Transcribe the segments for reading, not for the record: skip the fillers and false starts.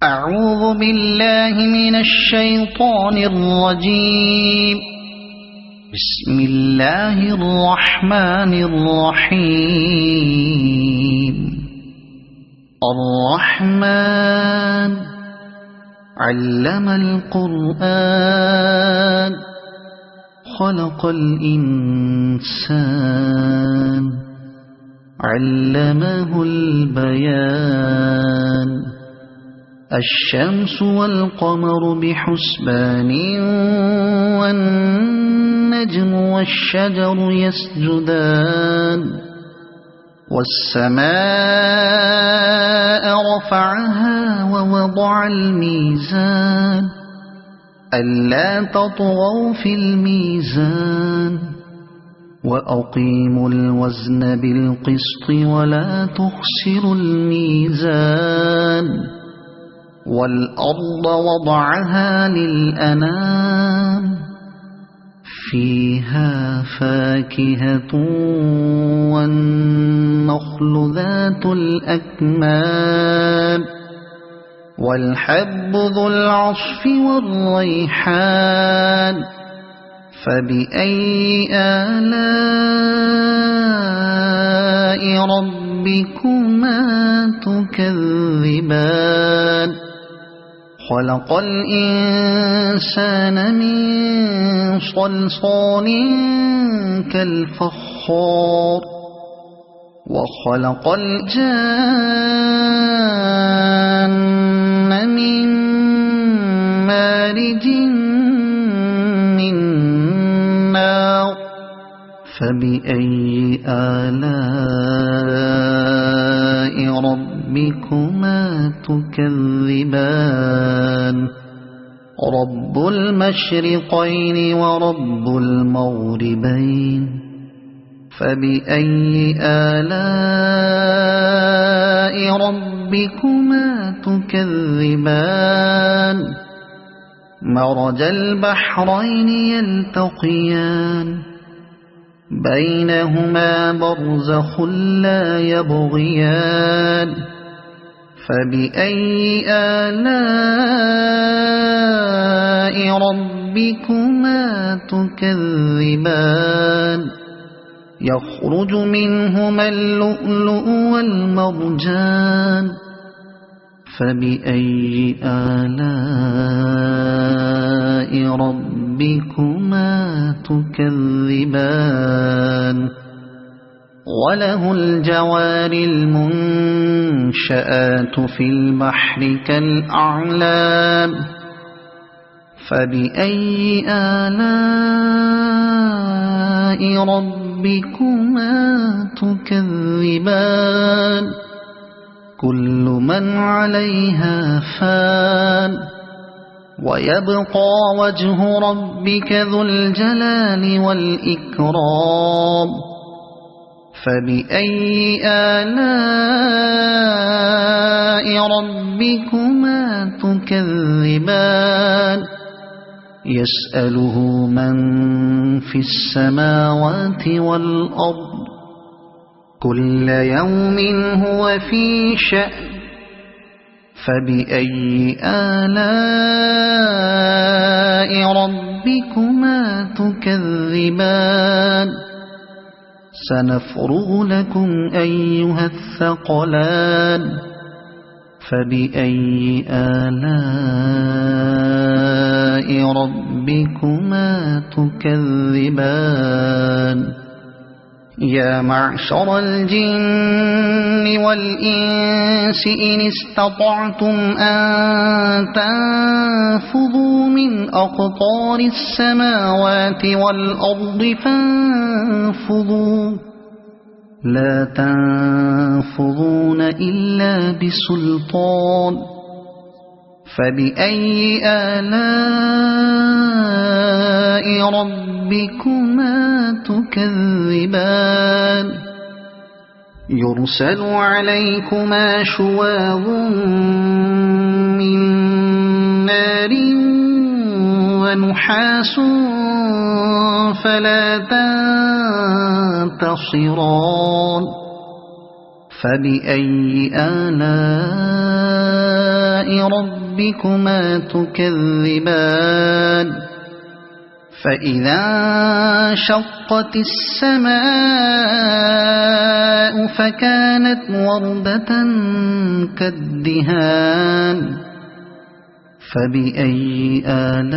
أعوذ بالله من الشيطان الرجيم. بسم الله الرحمن الرحيم. الرحمن علم القرآن خلق الإنسان علمه البيان. الشمس والقمر بحسبان والنجم والشجر يسجدان. والسماء رفعها ووضع الميزان ألا تطغوا في الميزان وأقيموا الوزن بالقسط ولا تخسروا الميزان. والأرض وضعها للأنام فيها فاكهة والنخل ذات الأكمام والحب ذو العصف والريحان. فبأي آلاء ربكما تكذبان. خلق الإنسان من صلصال كالفخار وخلق الجان من مارج من نار. فبأي آلاء ربكما تكذبان. رب المشرقين ورب المغربين. فبأي آلاء ربكما تكذبان. مرج البحرين يلتقيان بينهما برزخ لا يبغيان. فبأي آلاء ربكما تكذبان. يخرج منهما اللؤلؤ والمرجان. فبأي آلاء ربكما تكذبان. وله الجوار المنشآت في البحر كالأعلام. فبأي آلاء ربكما تكذبان. كل من عليها فان ويبقى وجه ربك ذو الجلال والإكرام. فبأي آلاء ربكما تكذبان. يسأله من في السماوات والأرض كل يوم هو في شأن. فبأي آلاء ربكما تكذبان. سنفرغ لكم أيها الثقلان. فبأي آلاء ربكما تكذبان. يا معشر الجن والإنس إن استطعتم أن تنفذوا من أقطار السماوات والأرض فانفذوا لا تنفذون إلا بسلطان. فبأي آلاء ربكما تكذبان. يرسل عليكما شواظ من نار ونحاس فلا تنتصران. فبأي آلاء ربكما تكذبان فإذا انشقت السماء فكانت وردة كالدهان فبأي آلاء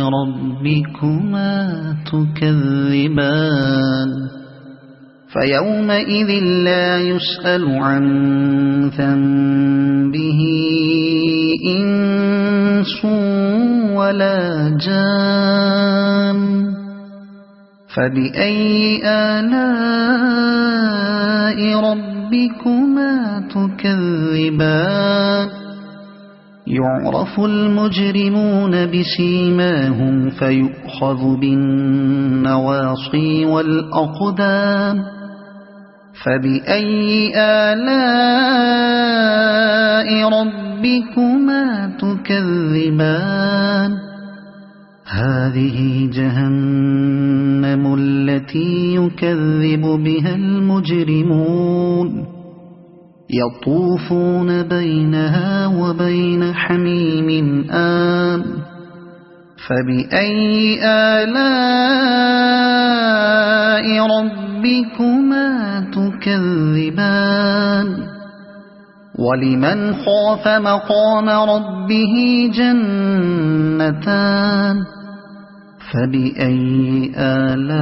ربكما تكذبان فيومئذ لا يسأل عن ذنبه إنس ولا جان فبأي آلاء ربكما تكذبان يعرف المجرمون بسيماهم فيؤخذ بالنواصي والأقدام فبأي آلاء ربكما تكذبان هذه جهنم التي يكذب بها المجرمون يطوفون بينها وبين حميم آن فبأي آلاء ربكما تكذبان ولمن خاف مقام ربه جنتان فبأي آلاء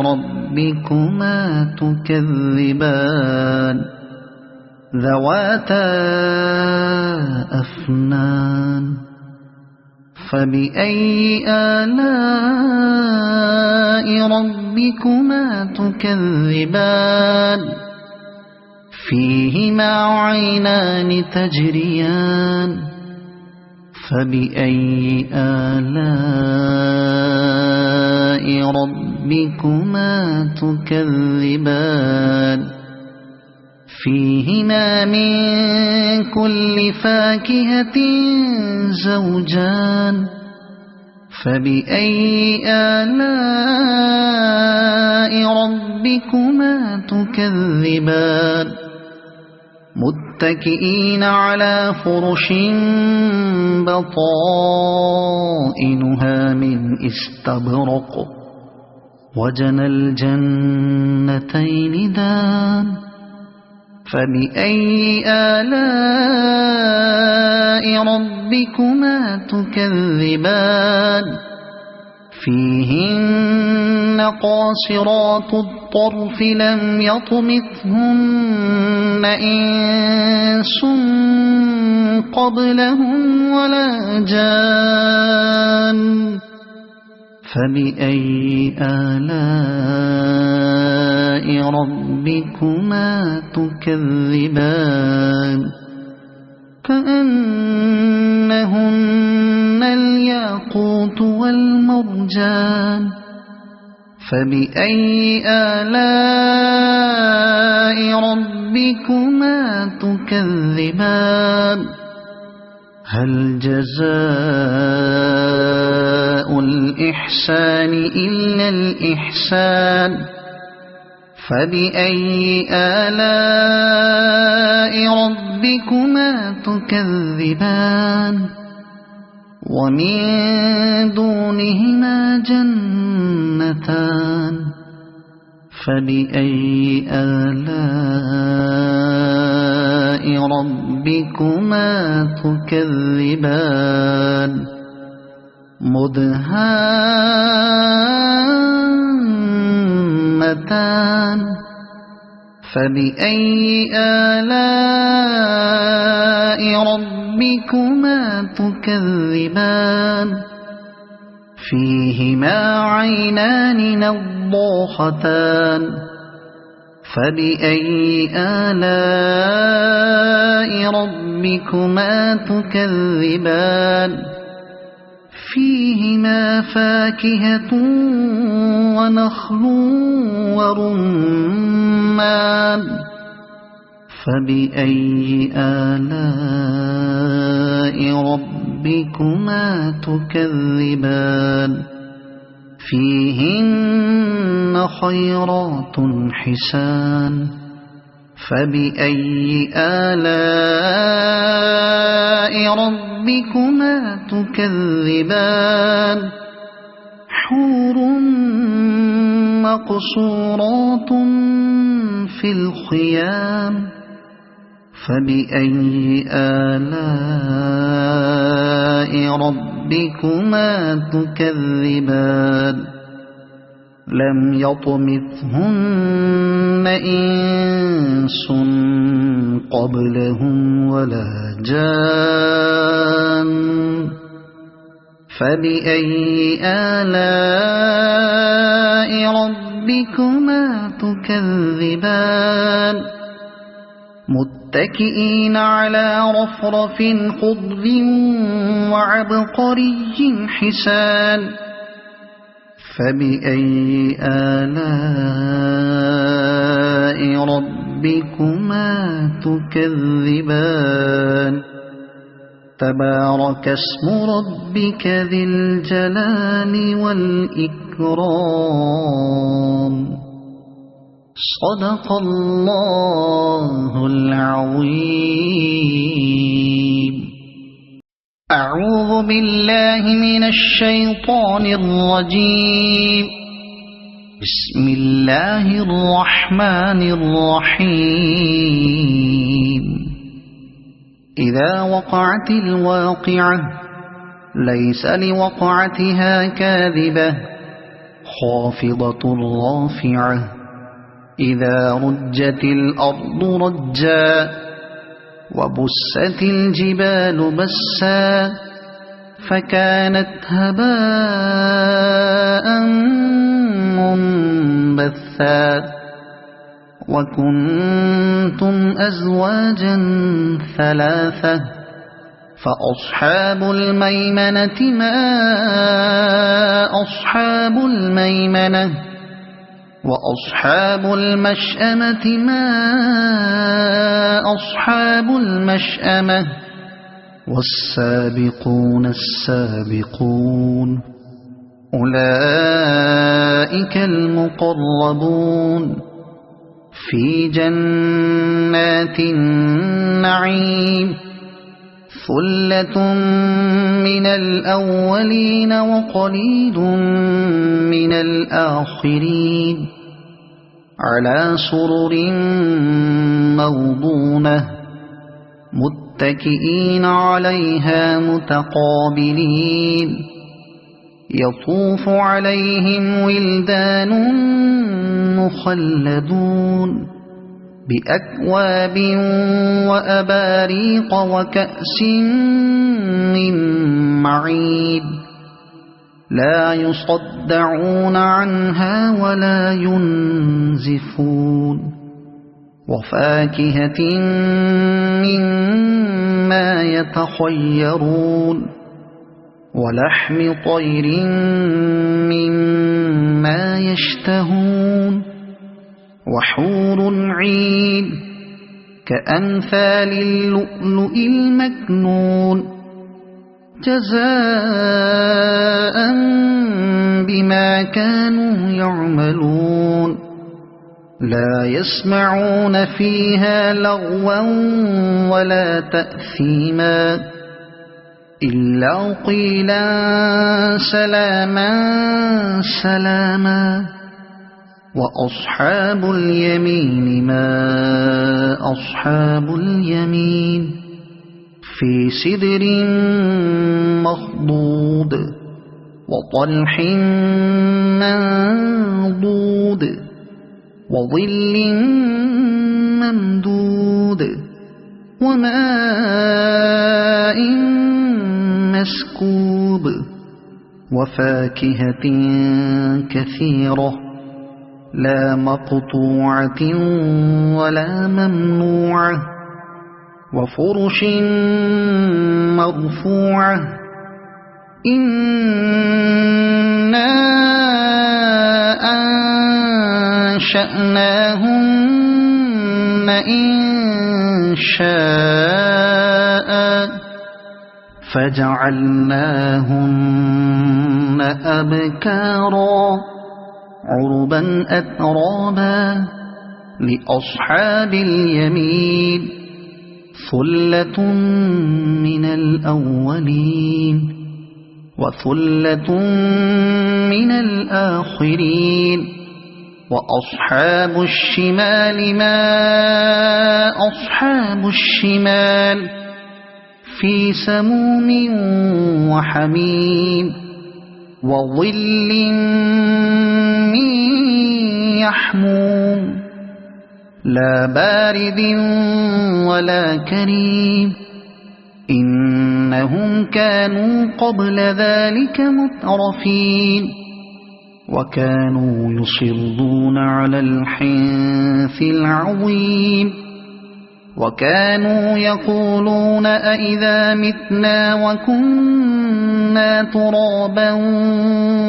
ربكما تكذبان ذواتا أفنان فبأي آلاء ربكما تكذبان فيهما عينان تجريان فبأي آلاء ربكما تكذبان فيهما من كل فاكهة زوجان فبأي آلاء ربكما تكذبان متكئين على فرش بطائنها من استبرق وجنى الجنتين دان فبأي آلاء ربكما تكذبان فيهن قاصرات الطرف لم يطمثهن إنس قبلهم ولا جان فبأي آلاء ربكما تكذبان كأنهن الياقوت والمرجان فبأي آلاء ربكما تكذبان هل جزاء الإحسان إلا الإحسان فبأي آلاء ربكما تكذبان ومن دونهما جنتان فبأي آلاء ربكما تكذبان مدهامتان فبأي آلاء ربكما تكذبان فيهما عينان نضاختان فبأي آلاء ربكما تكذبان فيهما فاكهة ونخل ورمان فبأي آلاء ربكما تكذبان فيهن خيرات حسان فبأي آلاء ربكما تكذبان حور مقصورات في الخيام فبأي آلاء ربكما تكذبان لم يطمثهن إنس قبلهم ولا جان فبأي آلاء ربكما تكذبان متكئين على رفرف خضر وعبقري حسان فبأي آلاء ربكما تكذبان تبارك اسم ربك ذي الجلال والإكرام صدق الله العظيم أعوذ بالله من الشيطان الرجيم بسم الله الرحمن الرحيم إذا وقعت الواقعة ليس لوقعتها كاذبة خافضة رافعة إذا رجت الأرض رجا وبست الجبال بسا فكانت هباء منبثا وكنتم أزواجا ثلاثة فأصحاب الميمنة ما أصحاب الميمنة وأصحاب المشأمة ما أصحاب المشأمة والسابقون السابقون أولئك المقربون في جنات النعيم ثلة من الأولين وقليل من الآخرين على سرر موضونة متكئين عليها متقابلين يطوف عليهم ولدان مخلدون بأكواب وأباريق وكأس من معين لا يصدعون عنها ولا ينزفون وفاكهة مما يتخيرون ولحم طير مما يشتهون وحور عين كأمثال اللؤلؤ المكنون جزاء بما كانوا يعملون لا يسمعون فيها لغوا ولا تأثيما إلا قيلا سلاما سلاما وأصحاب اليمين ما أصحاب اليمين في سدر مخضود وطلح منضود وظل ممدود وماء مسكوب وفاكهة كثيرة لا مقطوعة ولا ممنوعة وفرش مرفوعة إنا أنشأناهن إنشاء فجعلناهن أبكارا عربا أترابا لأصحاب اليمين ثلة من الأولين وثلة من الآخرين وأصحاب الشمال ما أصحاب الشمال في سموم وحميم وظل من يحموم لا بارد ولا كريم إنهم كانوا قبل ذلك مترفين وكانوا يصرون على الحنث العظيم وكانوا يقولون أئذا متنا وكنا ترابا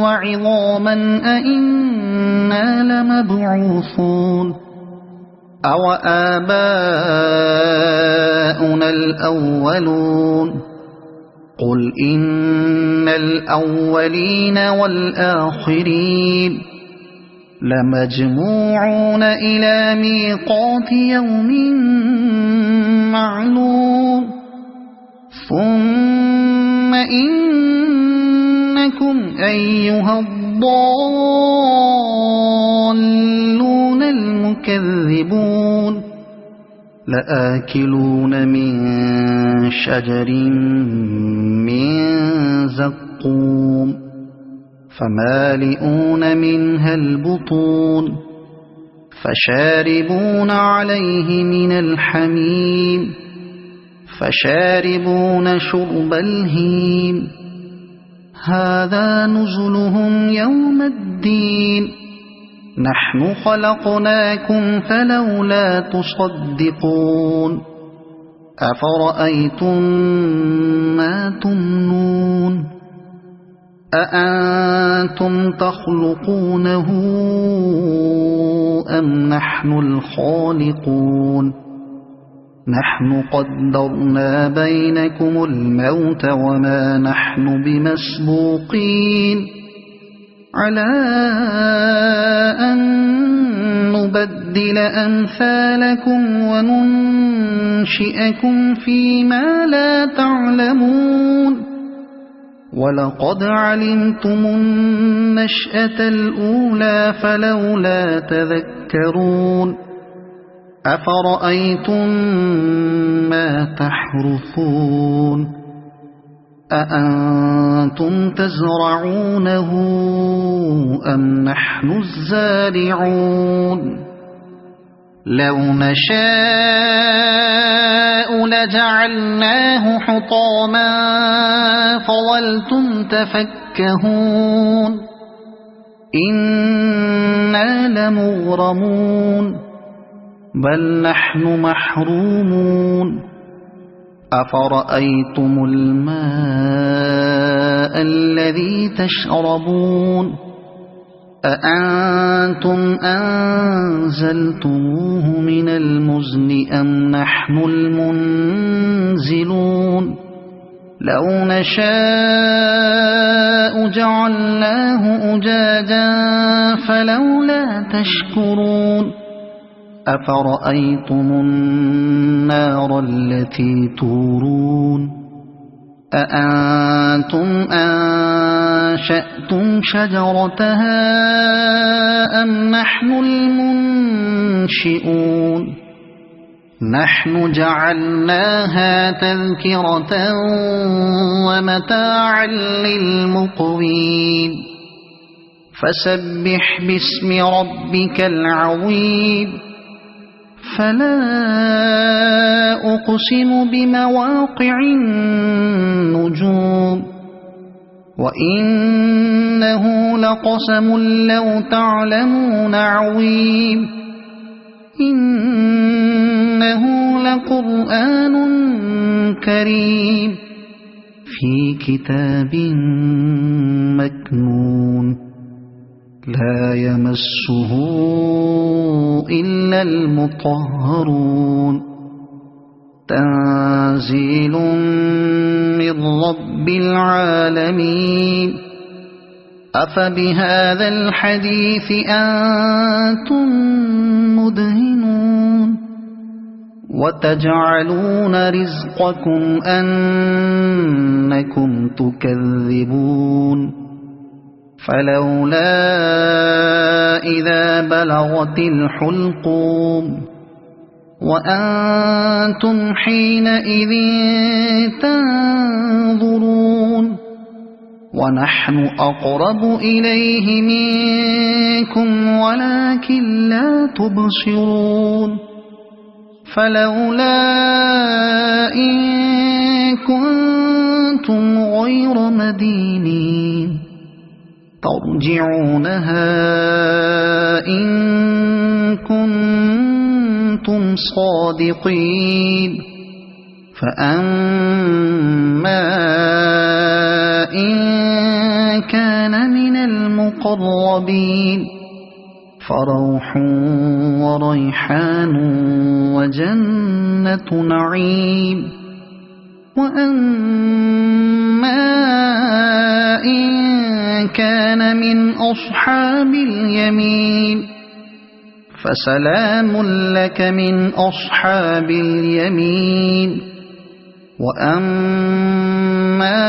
وعظاما أئنا لمبعوثون أو آباؤنا الأولون قل إن الأولين والآخرين لمجموعون إلى ميقات يوم معلوم ثم إنكم أيها الضالون المكذبون لآكلون من شجر من زقوم فمالئون منها البطون فشاربون عليه من الحميم فشاربون شرب الهيم هذا نزلهم يوم الدين نحن خلقناكم فلولا تصدقون أفرأيتم ما تمنون أأنتم تخلقونه أم نحن الخالقون نحن قدرنا بينكم الموت وما نحن بمسبوقين على أن نبدل أمثالكم وننشئكم فيما لا تعلمون ولقد علمتم النشأة الأولى فلولا تذكرون أفرأيتم ما تحرثون أأنتم تزرعونه أم نحن الزارعون لو نشاء لجعلناه حطاما فظلتم تفكهون إنا لمغرمون بل نحن محرومون أفرأيتم الماء الذي تشربون أأنتم أنزلتموه من المزن أم نحن المنزلون لو نشاء جعلناه أجاجا فلولا تشكرون أفرأيتم النار التي تورون أأنتم أنشأتم شجرتها أم نحن المنشئون نحن جعلناها تذكرة ومتاعا للمقوين فسبح باسم ربك العظيم فلا أقسم بمواقع النجوم وإنه لقسم لو تعلمون عظيم إنه لقرآن كريم في كتاب مكنون لا يمسه إلا المطهرون تنزيل من رب العالمين أفبهذا الحديث أنتم مدهنون وتجعلون رزقكم أنكم تكذبون فلولا إذا بلغت الحلقوم وأنتم حينئذ تنظرون ونحن أقرب إليه منكم ولكن لا تبصرون فلولا إن كنتم غير مدينين ترجعونها إن كنتم صادقين فأما إن كان من المقربين فروح وريحان وجنة نعيم وأما إن كان من أصحاب اليمين فسلام لك من أصحاب اليمين وأما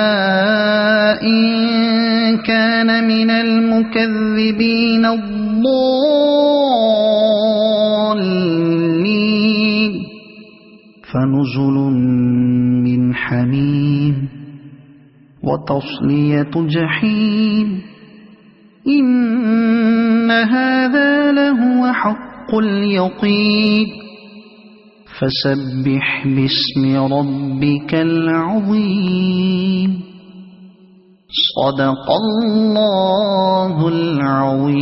إن كان من المكذبين الضالين فنزل من حميم وتصلية جحيم إن هذا لهو حق اليقين فسبح باسم ربك العظيم صدق الله العظيم.